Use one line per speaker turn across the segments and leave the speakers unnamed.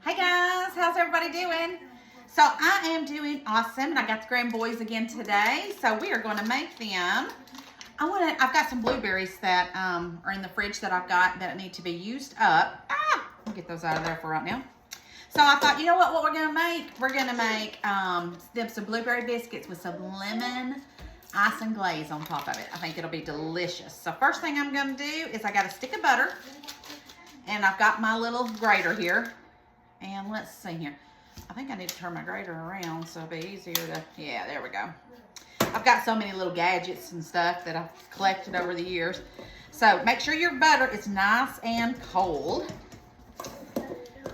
Hey guys, how's everybody doing? So I am doing awesome, and I got the grand boys again today. So we are going to make them. I've got some blueberries that are in the fridge that I've got that need to be used up. I'll get those out of there for right now. So I thought, you know what we're going to make? We're going to make them some blueberry biscuits with some lemon ice and glaze on top of it. I think it'll be delicious. So first thing I'm going to do is I got a stick of butter, and I've got my little grater here. And let's see here. I think I need to turn my grater around so it'll be easier to, yeah, there we go. I've got so many little gadgets and stuff that I've collected over the years. So make sure your butter is nice and cold.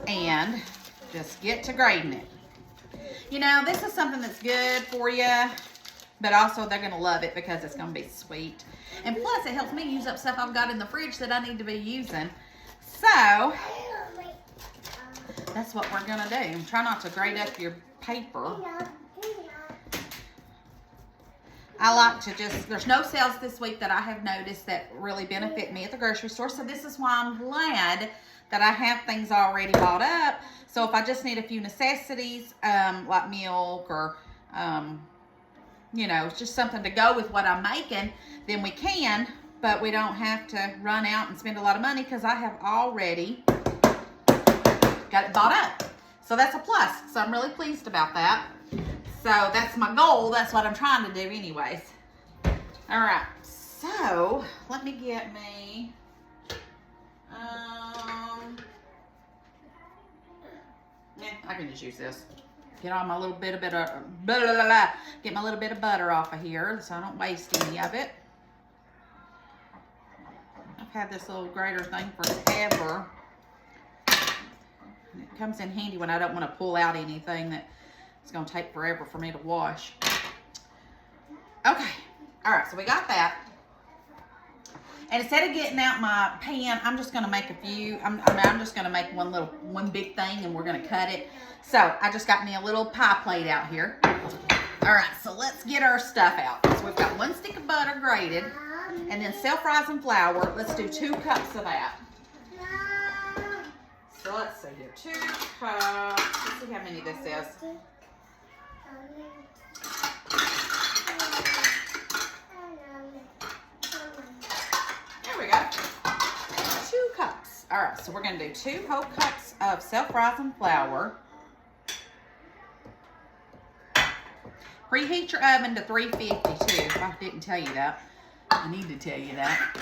And just get to grating it. You know, this is something that's good for you, but also they're going to love it because it's going to be sweet. And plus it helps me use up stuff I've got in the fridge that I need to be using. So that's what we're gonna do. Try not to grate up your paper. I like to there's no sales this week that I have noticed that really benefit me at the grocery store. So this is why I'm glad that I have things already bought up. So if I just need a few necessities, like milk or, you know, just something to go with what I'm making, then we can, but we don't have to run out and spend a lot of money because I have already got it bought up. So that's a plus. So I'm really pleased about that. So that's my goal. That's what I'm trying to do anyways. All right. So let me get me, yeah, I can just use this. Get all my little bit of get my little bit of butter off of here so I don't waste any of it. I've had this little grater thing forever. It comes in handy when I don't want to pull out anything that it's going to take forever for me to wash. Okay. All right. So we got that. And instead of getting out my pan, I'm just going to make a few. I'm just going to make one big thing, and we're going to cut it. So I just got me a little pie plate out here. All right. So let's get our stuff out. So we've got one stick of butter grated, and then self-rising flour. Let's do 2 cups of that. So let's see here, 2 cups. Let's see how many this is. There we go. 2 cups. All right, so we're going to do 2 whole cups of self-rising flour. Preheat your oven to 350 too. If I didn't tell you that, I need to tell you that.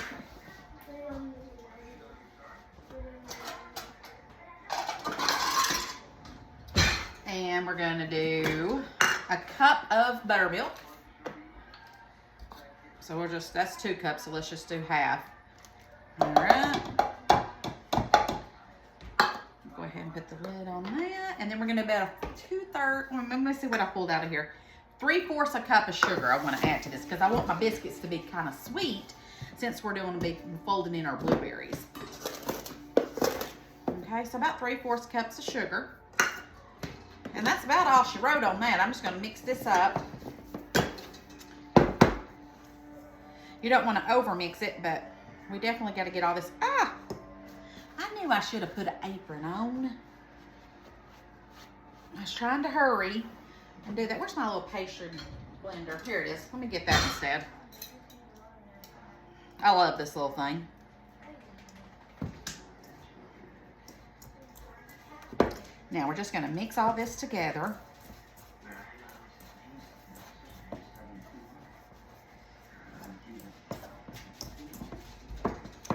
And we're going to do a cup of buttermilk. So that's 2 cups, so let's just do half. All right. Go ahead and put the lid on that. And then we're going to do about a 2/3, let me see what I pulled out of here. 3/4 a cup of sugar I want to add to this because I want my biscuits to be kind of sweet since we're doing folding in our blueberries. Okay, so about 3/4 cups of sugar. And that's about all she wrote on that. I'm just going to mix this up. You don't want to over mix it, but we definitely got to get all this. I knew I should have put an apron on. I was trying to hurry and do that. Where's my little pastry blender? Here it is. Let me get that instead. I love this little thing. Now we're just going to mix all this together.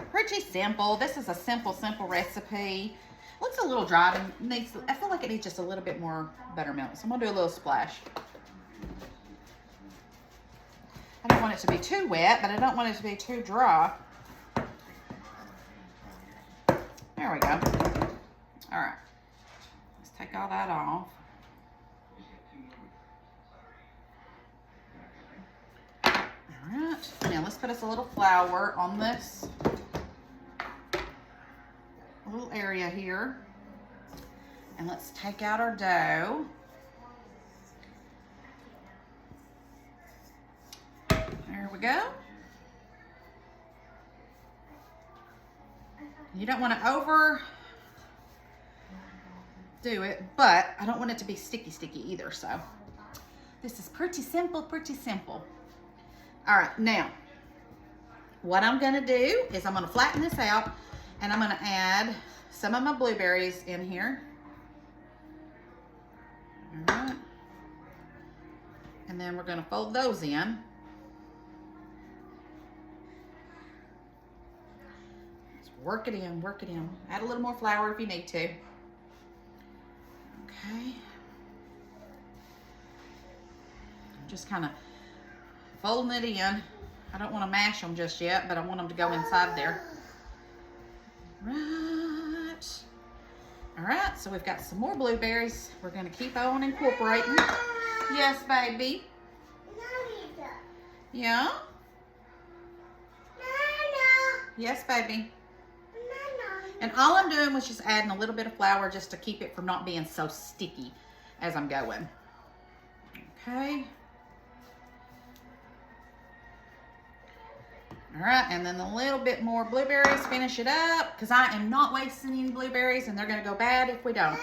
Pretty simple. This is a simple recipe. Looks a little dry and I feel like it needs just a little bit more buttermilk. So I'm going to do a little splash. I don't want it to be too wet, but I don't want it to be too dry. There we go. All right. Take all that off. All right, now let's put us a little flour on this little area here. And let's take out our dough. There we go. You don't want to do it, but I don't want it to be sticky either, so this is pretty simple, pretty simple. All right, now, what I'm gonna do is I'm gonna flatten this out and I'm gonna add some of my blueberries in here. All right. And then we're gonna fold those in. Just work it in, work it in. Add a little more flour if you need to. Okay. I'm just kind of folding it in. I don't want to mash them just yet, but I want them to go inside there. Right. All right, so we've got some more blueberries. We're going to keep on incorporating. Yes, baby. Yeah? Yes, baby. And all I'm doing was just adding a little bit of flour just to keep it from not being so sticky as I'm going. Okay. All right, and then a little bit more blueberries, finish it up, because I am not wasting any blueberries, and they're going to go bad if we don't.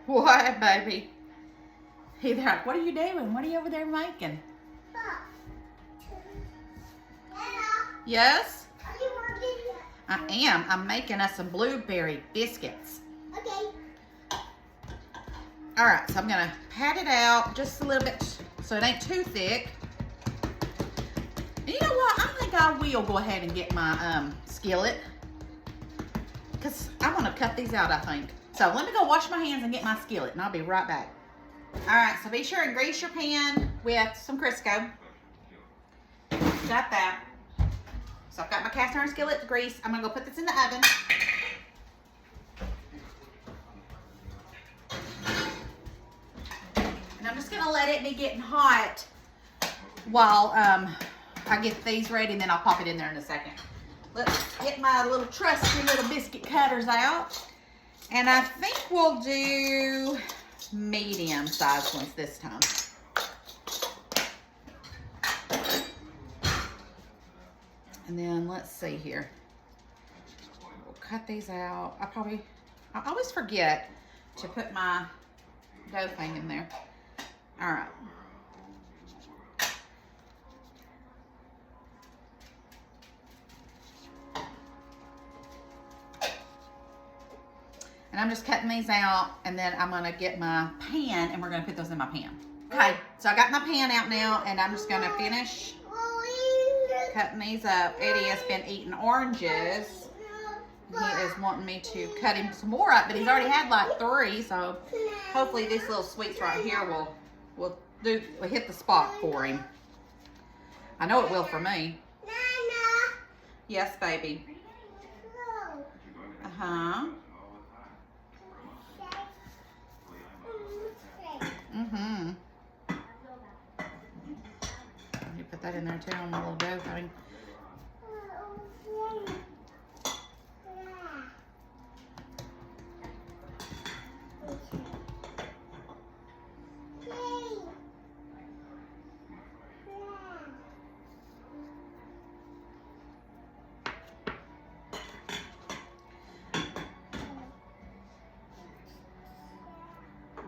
What, baby? Hey there, what are you doing? What are you over there making? Yes?
Are you working?
I am. I'm making us some blueberry biscuits.
Okay.
All right, so I'm going to pat it out just a little bit so it ain't too thick. And you know what? I think I will go ahead and get my skillet, because I want to cut these out, I think. So let me go wash my hands and get my skillet, and I'll be right back. All right, so be sure and grease your pan with some Crisco. Got that. So I've got my cast iron skillet to grease. I'm gonna go put this in the oven. And I'm just gonna let it be getting hot while I get these ready, and then I'll pop it in there in a second. Let's get my little trusty little biscuit cutters out. And I think we'll do medium-sized ones this time. And then let's see here. We'll cut these out. I always forget to put my dough thing in there. All right. And I'm just cutting these out, and then I'm gonna get my pan, and we're gonna put those in my pan. Okay, so I got my pan out now, and I'm just gonna finish cutting these up. Eddie has been eating oranges. He is wanting me to cut him some more up, but he's already had like 3, so hopefully these little sweets right here will hit the spot for him. I know it will for me. Yes, baby. Uh-huh. Mm-hmm. You put that in there too on the little dough thing.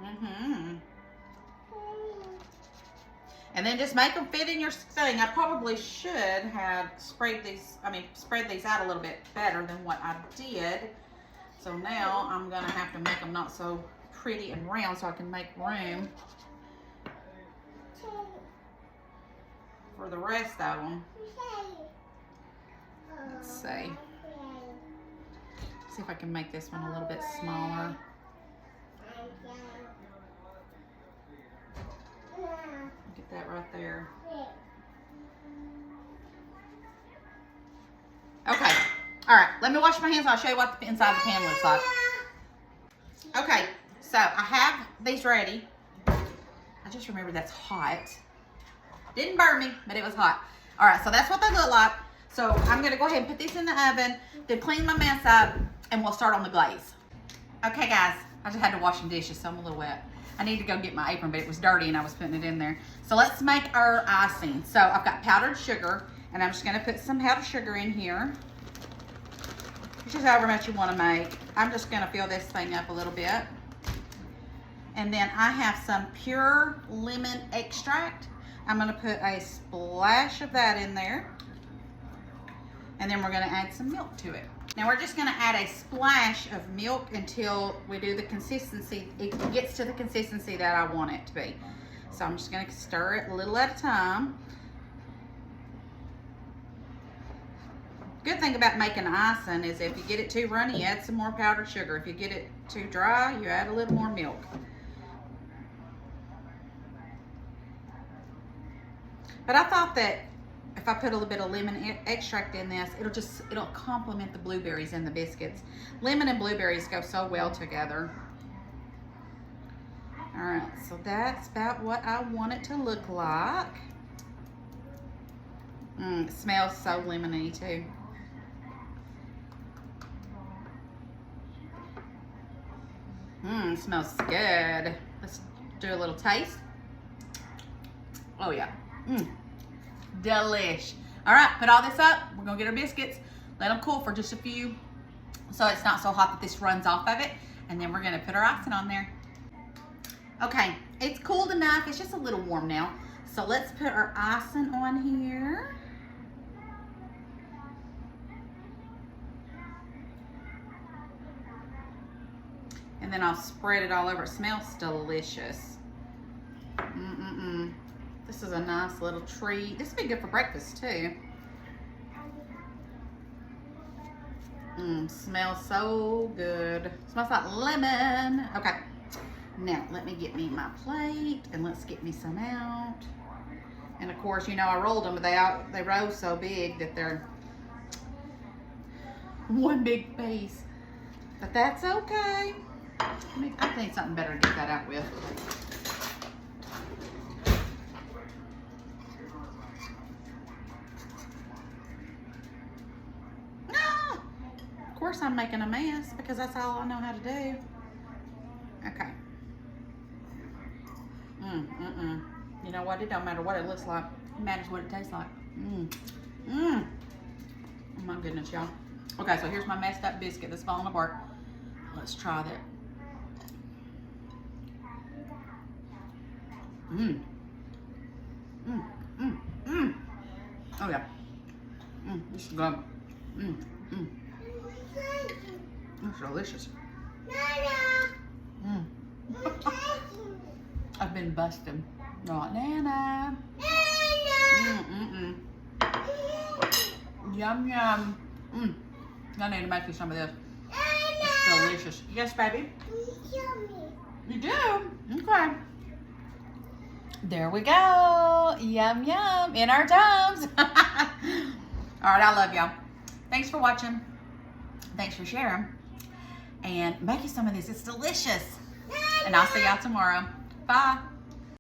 Mm-hmm. And then just make them fit in your thing. I probably should have spread these out a little bit better than what I did. So now I'm gonna have to make them not so pretty and round so I can make room for the rest of them. Let's see. See if I can make this one a little bit smaller. Get that right there. Okay. All right. Let me wash my hands. I'll show you what the inside of the pan looks like. Okay. So I have these ready. I just remembered that's hot. Didn't burn me, but it was hot. All right. So that's what they look like. So I'm going to go ahead and put these in the oven, then clean my mess up, and we'll start on the glaze. Okay, guys. I just had to wash some dishes, so I'm a little wet. I need to go get my apron, but it was dirty and I was putting it in there. So let's make our icing. So I've got powdered sugar, and I'm just gonna put some powdered sugar in here. just however much you want to make. I'm just going to fill this thing up a little bit. And then I have some pure lemon extract. I'm going to put a splash of that in there. And then we're going to add some milk to it. Now we're just going to add a splash of milk until we do the consistency. It gets to the consistency that I want it to be. So I'm just going to stir it a little at a time. Good thing about making icing is if you get it too runny, you add some more powdered sugar. If you get it too dry, you add a little more milk. But I thought that if I put a little bit of lemon extract in this, it'll complement the blueberries and the biscuits. Lemon and blueberries go so well together. All right, so that's about what I want it to look like. It smells so lemony too. It smells good. Let's do a little taste. Oh yeah. Delish. All right, put all this up. We're gonna get our biscuits. Let them cool for just a few, so it's not so hot that this runs off of it. And then we're gonna put our icing on there. Okay, it's cooled enough. It's just a little warm now. So let's put our icing on here. And then I'll spread it all over. It smells delicious. This is a nice little treat. This would be good for breakfast too. Smells so good. Smells like lemon. Okay, now let me get me my plate and let's get me some out. And of course, you know, I rolled them, but they rose so big that they're one big piece. But that's okay. I think something better to get that out with. No! Of course I'm making a mess because that's all I know how to do. Okay. You know what? It don't matter what it looks like. It matters what it tastes like. Oh my goodness, y'all. Okay, so here's my messed up biscuit that's falling apart. Let's try that. Oh yeah. This is good. It's delicious. I've been busting. Right, Nana. Yum yum. I need to make you some of this. It's delicious. Yes, baby. You do? Okay. There we go. Yum, yum. In our tums. All right, I love y'all. Thanks for watching. Thanks for sharing. And make you some of this. It's delicious. And I'll see y'all tomorrow. Bye.